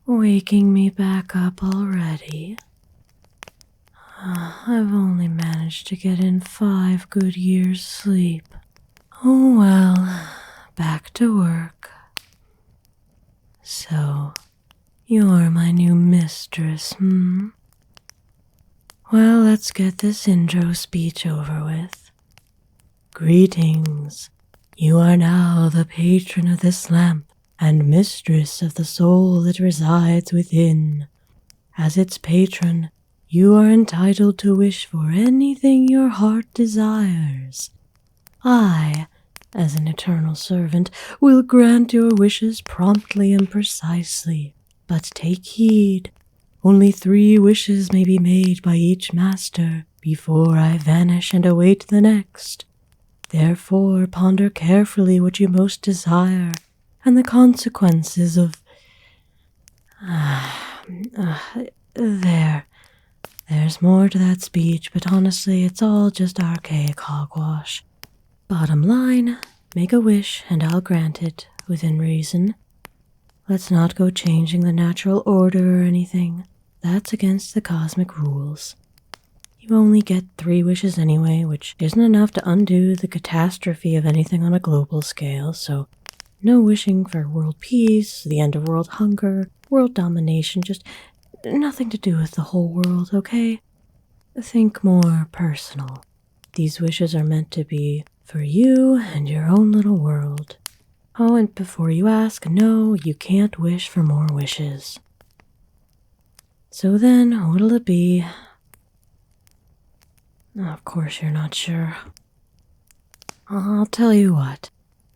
waking me back up already. I've only managed to get in 5 good years' sleep. Oh well, back to work. So, you're my new mistress, Well, let's get this intro speech over with. Greetings. You are now the patron of this lamp and mistress of the soul that resides within. As its patron, you are entitled to wish for anything your heart desires. I, as an eternal servant, will grant your wishes promptly and precisely. But take heed, only 3 wishes may be made by each master before I vanish and await the next. Therefore, ponder carefully what you most desire and the consequences of... There's more to that speech, but honestly, it's all just archaic hogwash. Bottom line, make a wish and I'll grant it, within reason. Let's not go changing the natural order or anything. That's against the cosmic rules. You only get 3 wishes anyway, which isn't enough to undo the catastrophe of anything on a global scale, so no wishing for world peace, the end of world hunger, world domination, just nothing to do with the whole world, okay? Think more personal. These wishes are meant to be for you and your own little world. Oh, and before you ask, no, you can't wish for more wishes. So then, what'll it be? Of course you're not sure. I'll tell you what.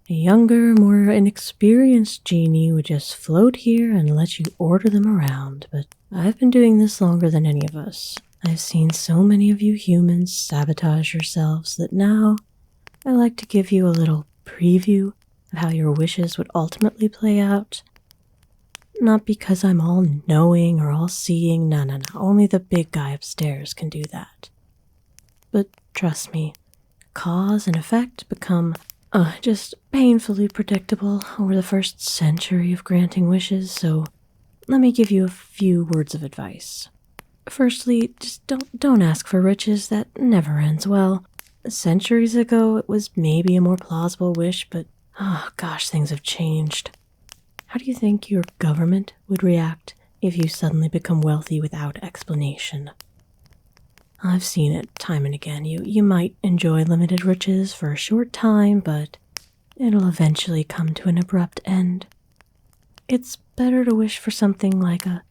A younger, more inexperienced genie would just float here and let you order them around, but I've been doing this longer than any of us. I've seen so many of you humans sabotage yourselves that now I like to give you a little preview of how your wishes would ultimately play out. Not because I'm all knowing or all seeing, no. Only the big guy upstairs can do that. But trust me, cause and effect become just painfully predictable over the first century of granting wishes, so let me give you a few words of advice. Firstly, just don't ask for riches. That never ends well. Centuries ago, it was maybe a more plausible wish, but gosh, things have changed. How do you think your government would react if you suddenly become wealthy without explanation? I've seen it time and again. You might enjoy limited riches for a short time, but it'll eventually come to an abrupt end. It's better to wish for something like a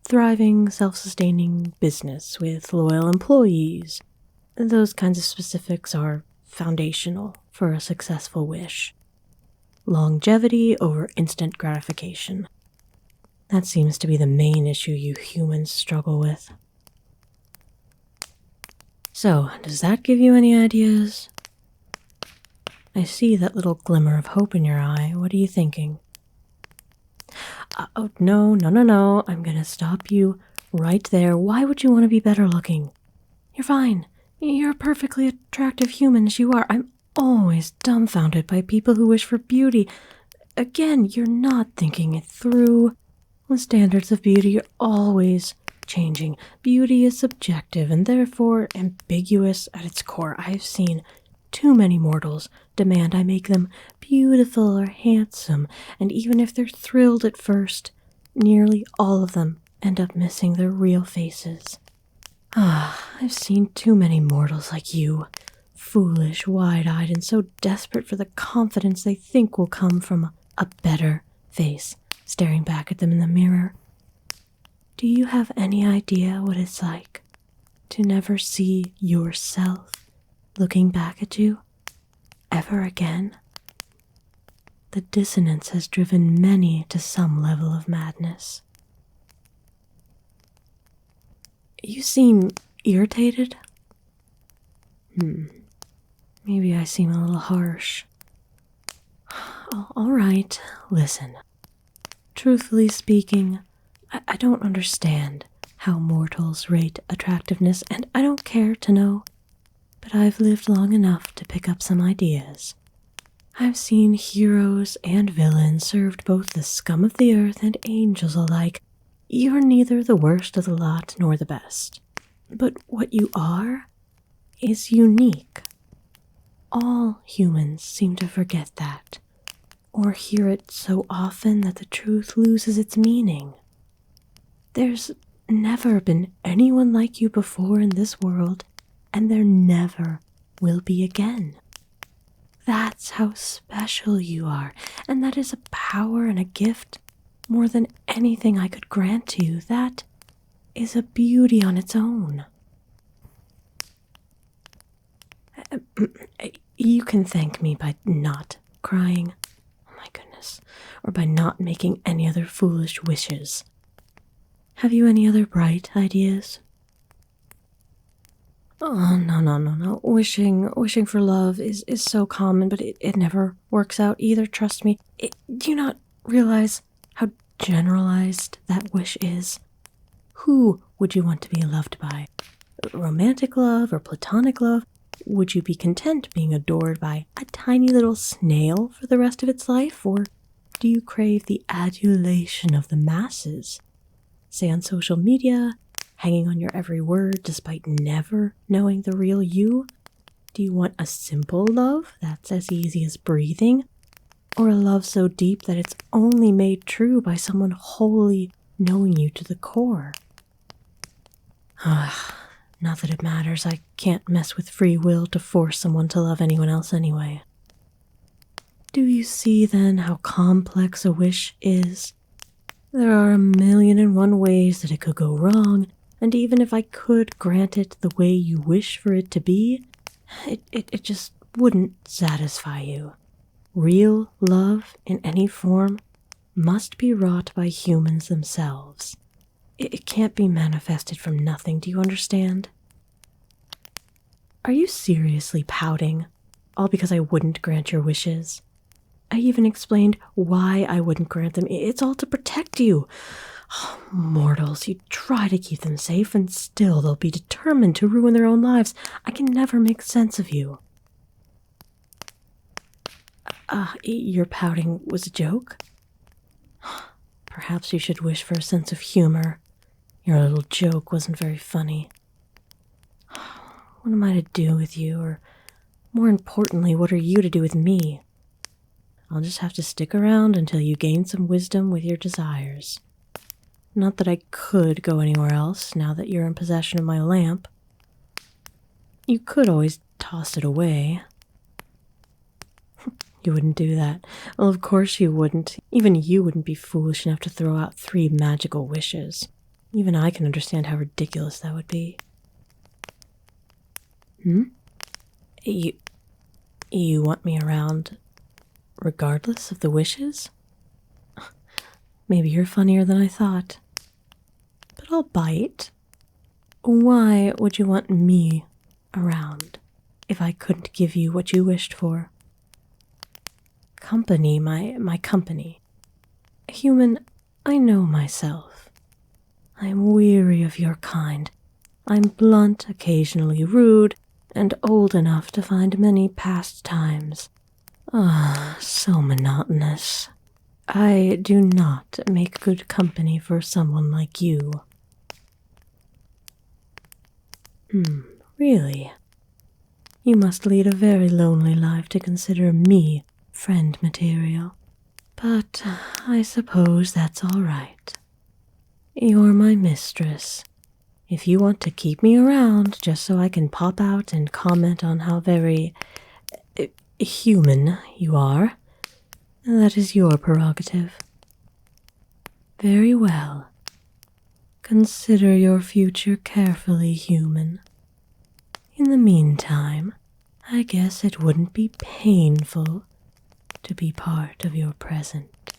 thriving, self-sustaining business with loyal employees. Those kinds of specifics are foundational for a successful wish. Longevity over instant gratification. That seems to be the main issue you humans struggle with. So, does that give you any ideas? I see that little glimmer of hope in your eye. What are you thinking? No. I'm gonna stop you right there. Why would you want to be better looking? You're fine. You're a perfectly attractive human as you are. I'm always dumbfounded by people who wish for beauty. Again, you're not thinking it through. The standards of beauty are always changing. Beauty is subjective and therefore ambiguous at its core. I've seen too many mortals demand I make them beautiful or handsome, and even if they're thrilled at first, nearly all of them end up missing their real faces. I've seen too many mortals like you, foolish, wide-eyed, and so desperate for the confidence they think will come from a better face staring back at them in the mirror. Do you have any idea what it's like to never see yourself looking back at you ever again? The dissonance has driven many to some level of madness. You seem irritated? Maybe I seem a little harsh. All right, listen. Truthfully speaking, I don't understand how mortals rate attractiveness, and I don't care to know, but I've lived long enough to pick up some ideas. I've seen heroes and villains served both the scum of the earth and angels alike You're neither the worst of the lot nor the best. But what you are is unique. All humans seem to forget that, or hear it so often that the truth loses its meaning. There's never been anyone like you before in this world, and there never will be again. That's how special you are, and that is a power and a gift more than anything I could grant to you. That is a beauty on its own. You can thank me by not crying, oh my goodness, or by not making any other foolish wishes. Have you any other bright ideas? Oh, no. Wishing for love is so common, but it never works out either, trust me. Do you not realize how generalized that wish is? Who would you want to be loved by? Romantic love or platonic love? Would you be content being adored by a tiny little snail for the rest of its life? Or do you crave the adulation of the masses? Say on social media, hanging on your every word despite never knowing the real you? Do you want a simple love that's as easy as breathing? Or a love so deep that it's only made true by someone wholly knowing you to the core? Not that it matters. I can't mess with free will to force someone to love anyone else anyway. Do you see then how complex a wish is? There are 1,000,001 ways that it could go wrong, and even if I could grant it the way you wish for it to be, it just wouldn't satisfy you. Real love in any form must be wrought by humans themselves. It can't be manifested from nothing, do you understand? Are you seriously pouting, all because I wouldn't grant your wishes? I even explained why I wouldn't grant them. It's all to protect you. Oh, mortals, you try to keep them safe, and still they'll be determined to ruin their own lives. I can never make sense of you. Your pouting was a joke? Perhaps you should wish for a sense of humor. Your little joke wasn't very funny. What am I to do with you, or more importantly, what are you to do with me? I'll just have to stick around until you gain some wisdom with your desires. Not that I could go anywhere else now that you're in possession of my lamp. You could always toss it away. You wouldn't do that. Well, of course you wouldn't. Even you wouldn't be foolish enough to throw out 3 magical wishes. Even I can understand how ridiculous that would be. You want me around regardless of the wishes? Maybe you're funnier than I thought. But I'll bite. Why would you want me around if I couldn't give you what you wished for? Company, my company. Human, I know myself. I'm weary of your kind. I'm blunt, occasionally rude, and old enough to find many pastimes. So monotonous. I do not make good company for someone like you. Really? You must lead a very lonely life to consider me friend material. But I suppose that's all right. You're my mistress. If you want to keep me around just so I can pop out and comment on how very human you are, that is your prerogative. Very well. Consider your future carefully, human. In the meantime, I guess it wouldn't be painful to be part of your present.